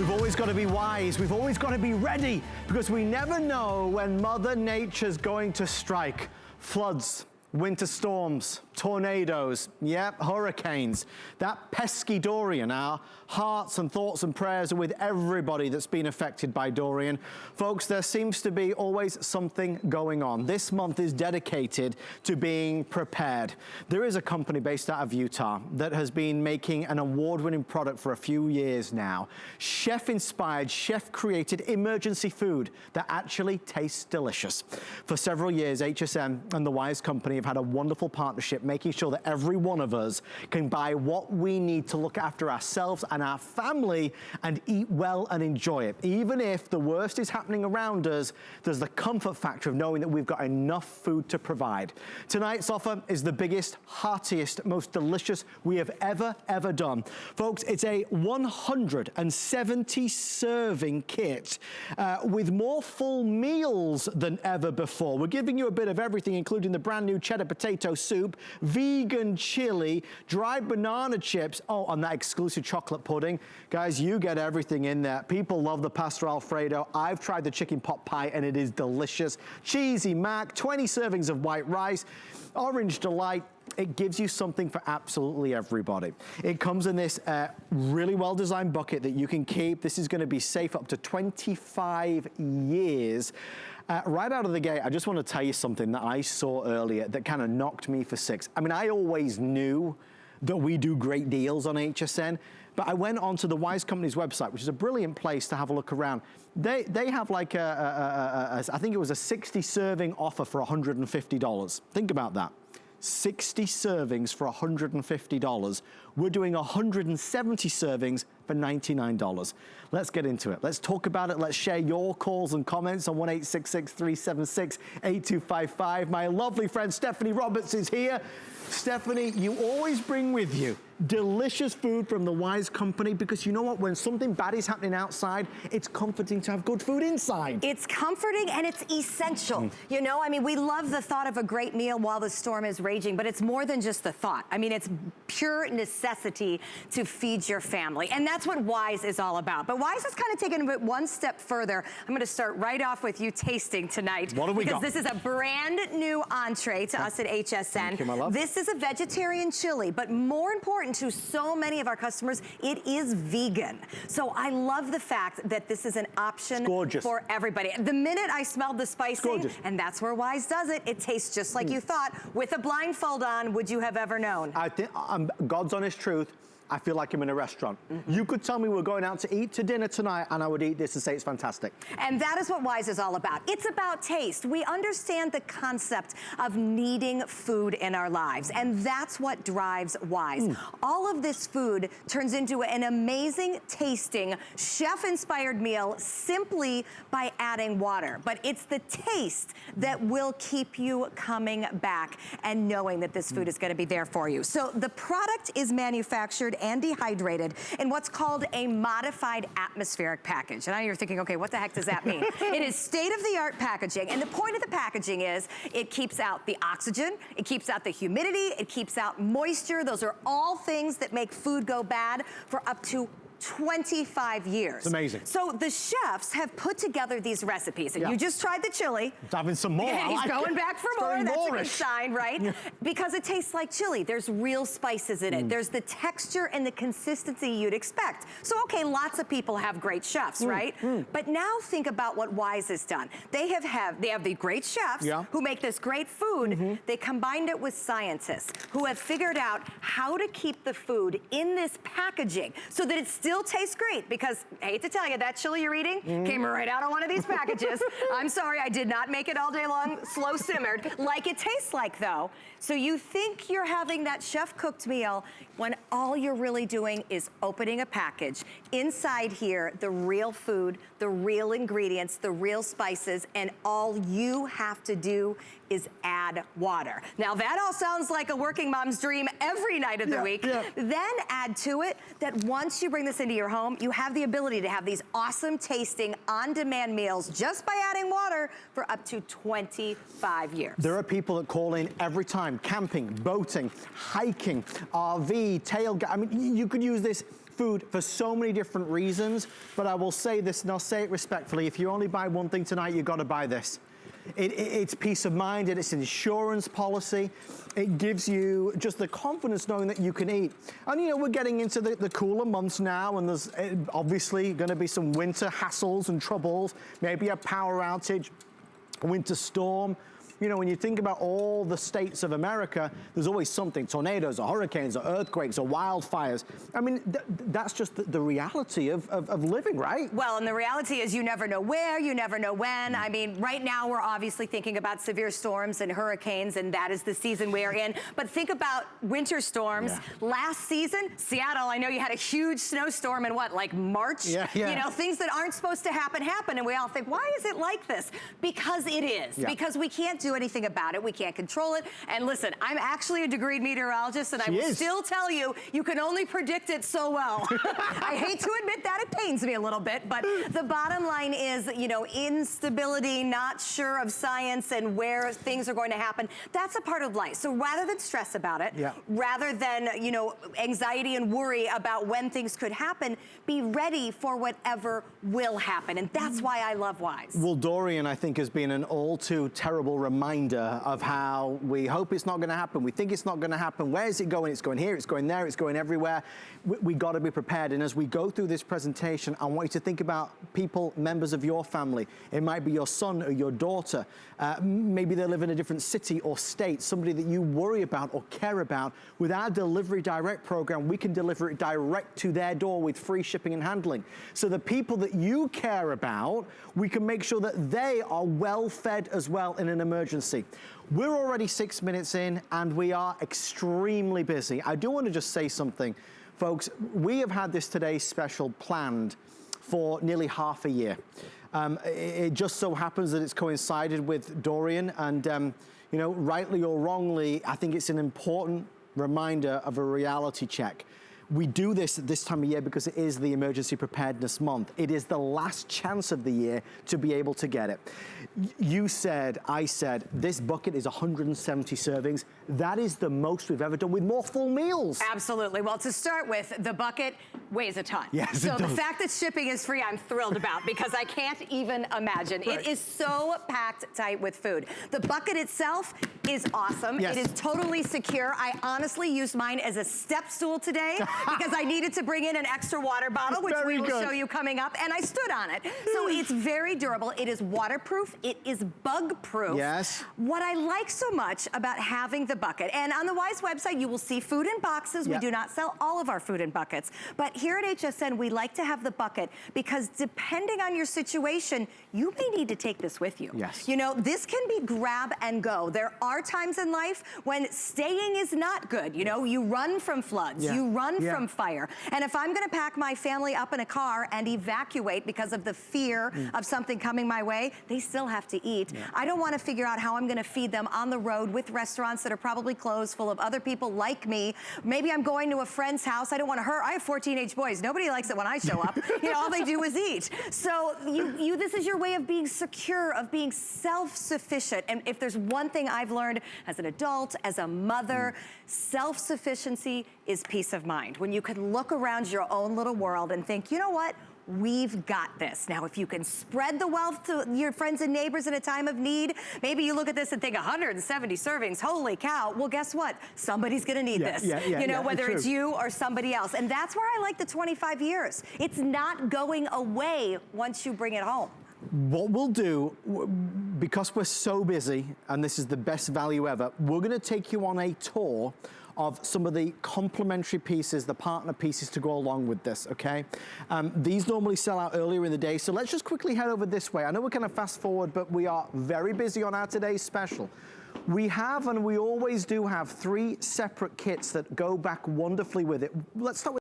We've always got to be wise. We've always got to be ready because we never know when Mother Nature's going to strike. Floods, winter storms, tornadoes, hurricanes. That pesky Dorian, our hearts and thoughts and prayers are with everybody that's been affected by Dorian. Folks, there seems to be always something going on. This month is dedicated to being prepared. There is a company based out of Utah that has been making an award-winning product for a few years now. Chef-inspired, chef-created emergency food that actually tastes delicious. For several years, HSN and the Wise Company have had a wonderful partnership making sure that every one of us can buy what we need to look after ourselves and our family and eat well and enjoy it. Even if the worst is happening around us, there's the comfort factor of knowing that we've got enough food to provide. Tonight's offer is the biggest, heartiest, most delicious we have ever done. Folks, it's a 170 serving kit with more full meals than ever before. We're giving you a bit of everything, including the brand new cheddar potato soup, vegan chili, dried banana chips, and that exclusive chocolate pudding. Guys, you get everything in there. People love the pasta Alfredo. I've tried the chicken pot pie and it is delicious. Cheesy mac, 20 servings of white rice, orange delight. It gives you something for absolutely everybody. It comes in this really well-designed bucket that you can keep. This is gonna be safe up to 25 years. Right out of the gate, I just want to tell you something that I saw earlier that kind of knocked me for six. I mean, I always knew that we do great deals on HSN, but I went onto the Wise Company's website, which is a brilliant place to have a look around. They have like I think it was a 60 serving offer for $150. Think about that. 60 servings for $150. We're doing 170 servings for $99. Let's get into it. Let's talk about it. Let's share your calls and comments on 1-866-376-8255. My lovely friend Stephanie Roberts is here. Stephanie, you always bring with you delicious food from the Wise Company because you know what? When something bad is happening outside, it's comforting to have good food inside. It's comforting and it's essential. You know, I mean, we love the thought of a great meal while the storm is raging, but it's more than just the thought. I mean, it's pure necessity to feed your family. And that's what Wise is all about. But Wise is kind of taking it one step further. I'm gonna start right off with you tasting tonight. What do we got? Because this is a brand new entree to us at HSN. Thank you, my love. This is a vegetarian chili, but more important to so many of our customers, it is vegan. So I love the fact that this is an option for everybody. The minute I smelled the spicing, and that's where Wise does it, it tastes just like you thought. With a blindfold on, would you have ever known? I think, God's honest truth, I feel like I'm in a restaurant. You could tell me we're going out to eat to dinner tonight and I would eat this and say it's fantastic. And that is what Wise is all about. It's about taste. We understand the concept of needing food in our lives, and that's what drives Wise. All of this food turns into an amazing tasting, chef-inspired meal simply by adding water. But it's the taste that will keep you coming back and knowing that this food is gonna be there for you. So the product is manufactured and dehydrated in what's called a modified atmospheric package. And now you're thinking, okay, what the heck does that mean? It is state-of-the-art packaging, and the point of the packaging is it keeps out the oxygen, it keeps out the humidity, it keeps out moisture. Those are all things that make food go bad for up to 25 years. It's amazing. So the chefs have put together these recipes, and you just tried the chili. Having some more. Yeah, he's going back for more. That's a good sign, right? Yeah. Because it tastes like chili. There's real spices in it. There's the texture and the consistency you'd expect. So, okay, lots of people have great chefs, right? But now think about what Wise has done. They have the great chefs who make this great food. They combined it with scientists who have figured out how to keep the food in this packaging so that it's still tastes great, because I hate to tell you, that chili you're eating came right out of one of these packages. I'm sorry, I did not make it all day long, slow simmered, like it tastes like though. So you think you're having that chef-cooked meal when all you're really doing is opening a package. Inside here, the real food, the real ingredients, the real spices, and all you have to do is add water. Now that all sounds like a working mom's dream every night of the week. Then add to it that once you bring this this into your home, you have the ability to have these awesome tasting on-demand meals just by adding water for up to 25 years. There are people that call in every time, camping, boating, hiking, RV, tailgate. I mean, you could use this food for so many different reasons, but I will say this, and I'll say it respectfully, if you only buy one thing tonight, you've got to buy this. It's peace of mind, it's insurance policy. It gives you just the confidence knowing that you can eat. And you know, we're getting into the cooler months now, and there's obviously gonna be some winter hassles and troubles, maybe a power outage, a winter storm. You know, when you think about all the states of America, there's always something, tornadoes or hurricanes or earthquakes or wildfires. I mean, that's just the reality of living, right? Well, and the reality is you never know where, you never know when. I mean, right now we're obviously thinking about severe storms and hurricanes, and that is the season we're in. But think about winter storms. Yeah. Last season, Seattle, I know you had a huge snowstorm in what, like March? Yeah. You know, things that aren't supposed to happen, and we all think, why is it like this? Because it is. Yeah. Because we can't do anything about it. We can't control it. And listen, I'm actually a degreed meteorologist, and I will still tell you, you can only predict it so well. I hate to admit that, it pains me a little bit, but the bottom line is, you know, instability, not sure of science and where things are going to happen, that's a part of life. So rather than stress about it, rather than, you know, anxiety and worry about when things could happen, be ready for whatever will happen. And that's why I love Wise. Well, Dorian, I think, has been an all too terrible reminder of how we hope it's not going to happen. We think it's not going to happen. Where is it going? It's going here, it's going there, it's going everywhere. We got to be prepared. And as we go through this presentation, I want you to think about people, members of your family. It might be your son or your daughter. Maybe they live in a different city or state, somebody that you worry about or care about. With our Delivery Direct program, we can deliver it direct to their door with free shipping and handling. So the people that you care about, we can make sure that they are well fed as well in an emergency. We're already 6 minutes in, and we are extremely busy. I do want to just say something. Folks, we have had this today's special planned for nearly half a year. It just so happens that it's coincided with Dorian, and you know, rightly or wrongly, I think it's an important reminder of a reality check. We do this at this time of year because it is the Emergency Preparedness Month. It is the last chance of the year to be able to get it. You said, I said, this bucket is 170 servings. That is the most we've ever done with more full meals. Absolutely. Well, to start with, the bucket weighs a ton. Yes, so the fact that shipping is free, I'm thrilled about, because I can't even imagine. Right. It is so packed tight with food. The bucket itself is awesome. Yes. It is totally secure. I honestly used mine as a step stool today because I needed to bring in an extra water bottle, which we will show you coming up, and I stood on it. So it's very durable. It is waterproof. It is bug-proof. Yes. What I like so much about having the bucket, and on the Wise website, you will see food in boxes. Yep. We do not sell all of our food in buckets, but here at HSN, we like to have the bucket because depending on your situation, you may need to take this with you. Yes. You know, this can be grab and go. There are times in life when staying is not good. You know, you run from floods, you run from fire. And if I'm gonna pack my family up in a car and evacuate because of the fear of something coming my way, they still have to eat. I don't wanna figure out how I'm gonna feed them on the road with restaurants that are probably closed, full of other people like me. Maybe I'm going to a friend's house. I don't wanna hurt. I have 4 teenage boys. Nobody likes it when I show up. You know, all they do is eat. So this is your way of being secure, of being self-sufficient. And if there's one thing I've learned as an adult, as a mother, self-sufficiency is peace of mind. When you can look around your own little world and think, you know what? We've got this. Now, if you can spread the wealth to your friends and neighbors in a time of need, maybe you look at this and think 170 servings, holy cow. Well, guess what? Somebody's gonna need this. You know, whether it's you or somebody else. And that's where I like the 25 years. It's not going away once you bring it home. What we'll do, because we're so busy, and this is the best value ever, we're gonna take you on a tour of some of the complementary pieces, the partner pieces to go along with this, okay? These normally sell out earlier in the day, so let's just quickly head over this way. I know we're kind of fast forward, but we are very busy on our today's special. We have, and we always do have, 3 separate kits that go back wonderfully with it. Let's start with